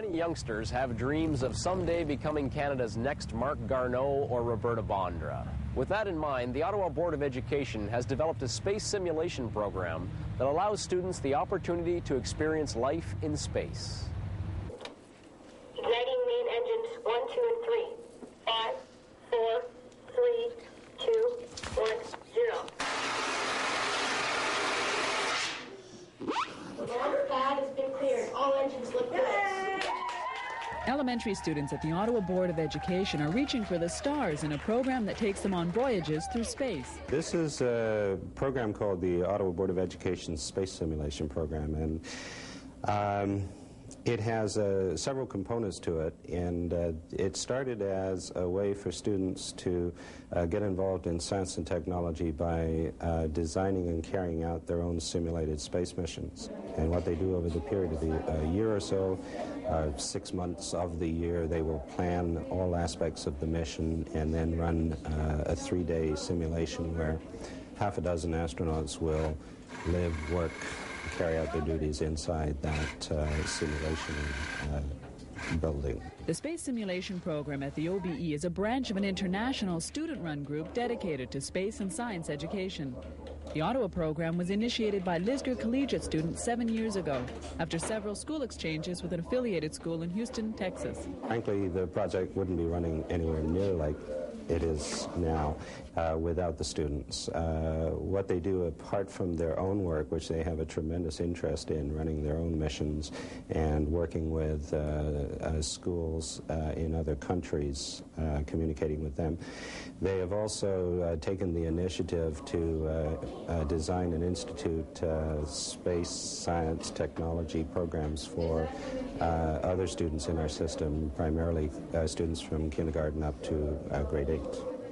Many youngsters have dreams of someday becoming Canada's next Marc Garneau or Roberta Bondra. With that in mind, the Ottawa Board of Education has developed a space simulation program that allows students the opportunity to experience life in space. Igniting main engines 1, 2, and 3. 5, 4, 3, 2, 1, 0. The launch pad has been cleared. All engines look good. Elementary students at the Ottawa Board of Education are reaching for the stars in a program that takes them on voyages through space. This is a program called the Ottawa Board of Education Space Simulation Program, and it has several components to it, and it started as a way for students to get involved in science and technology by designing and carrying out their own simulated space missions. And what they do over the period of a year or so, 6 months of the year, they will plan all aspects of the mission and then run a 3-day simulation where half a dozen astronauts will live, work, carry out their duties inside that simulation building. The Space Simulation Program at the OBE is a branch of an international student-run group dedicated to space and science education. The Ottawa program was initiated by Lisgar Collegiate students 7 years ago, after several school exchanges with an affiliated school in Houston, Texas. Frankly, the project wouldn't be running anywhere near like it is now without the students. What they do apart from their own work, which they have a tremendous interest in, running their own missions and working with schools in other countries, communicating with them. They have also taken the initiative to design and institute space science technology programs for other students in our system, primarily students from kindergarten up to grade 8.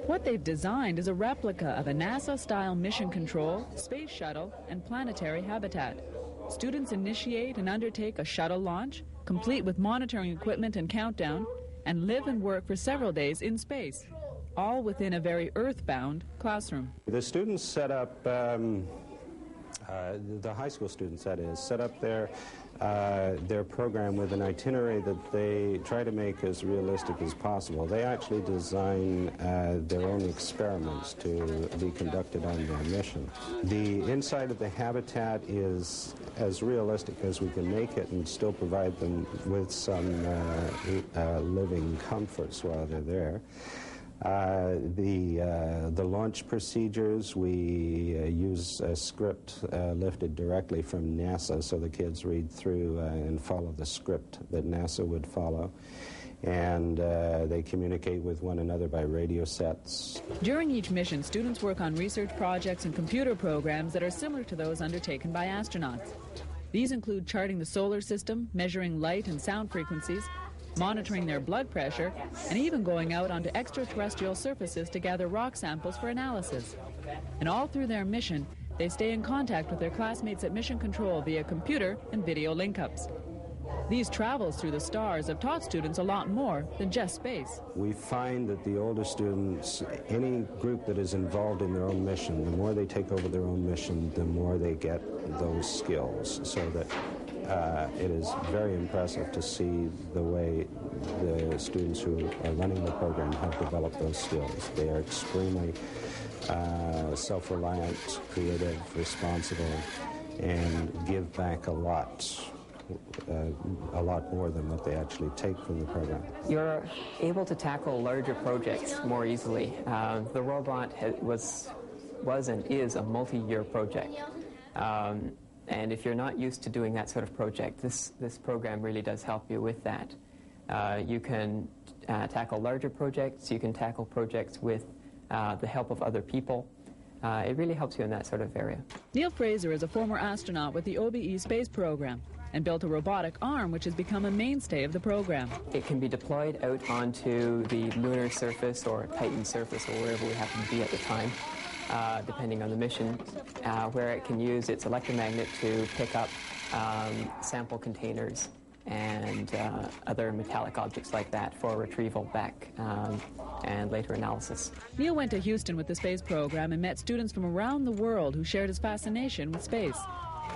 What they've designed is a replica of a NASA-style mission control, space shuttle, and planetary habitat. Students initiate and undertake a shuttle launch, complete with monitoring equipment and countdown, and live and work for several days in space, all within a very earthbound classroom. The students set up, the high school students that is, set up their program with an itinerary that they try to make as realistic as possible. They actually design their own experiments to be conducted on their mission. The inside of the habitat is as realistic as we can make it and still provide them with some living comforts while they're there. The launch procedures, we use a script lifted directly from NASA, so the kids read through and follow the script that NASA would follow. And they communicate with one another by radio sets. During each mission, students work on research projects and computer programs that are similar to those undertaken by astronauts. These include charting the solar system, measuring light and sound frequencies, monitoring their blood pressure, and even going out onto extraterrestrial surfaces to gather rock samples for analysis. And all through their mission, they stay in contact with their classmates at Mission Control via computer and video link-ups. These travels through the stars have taught students a lot more than just space. We find that the older students, any group that is involved in their own mission, the more they take over their own mission, the more they get those skills, so that it is very impressive to see the way the students who are running the program have developed those skills. They are extremely self-reliant, creative, responsible, and give back a lot more than what they actually take from the program. You're able to tackle larger projects more easily. The robot was and is a multi-year project. And if you're not used to doing that sort of project, this program really does help you with that. You can tackle larger projects, you can tackle projects with the help of other people. It really helps you in that sort of area. Neil Fraser is a former astronaut with the OBE space program and built a robotic arm which has become a mainstay of the program. It can be deployed out onto the lunar surface or Titan surface or wherever we happen to be at the time. Depending on the mission, where it can use its electromagnet to pick up sample containers and other metallic objects like that for retrieval back and later analysis. Neil went to Houston with the space program and met students from around the world who shared his fascination with space.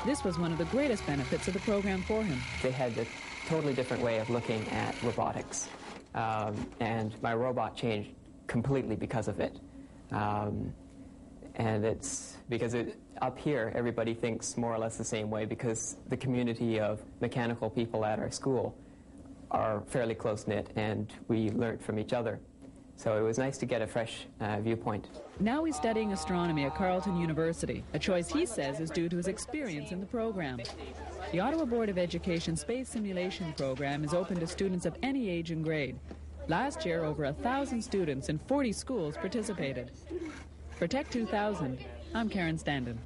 This was one of the greatest benefits of the program for him. They had the totally different way of looking at robotics. And my robot changed completely because of it. And it's because up here, everybody thinks more or less the same way, because the community of mechanical people at our school are fairly close-knit, and we learned from each other. So it was nice to get a fresh viewpoint. Now he's studying astronomy at Carleton University, a choice he says is due to his experience in the program. The Ottawa Board of Education Space Simulation Program is open to students of any age and grade. Last year, over 1,000 students in 40 schools participated. For Tech 2000, I'm Karen Standen.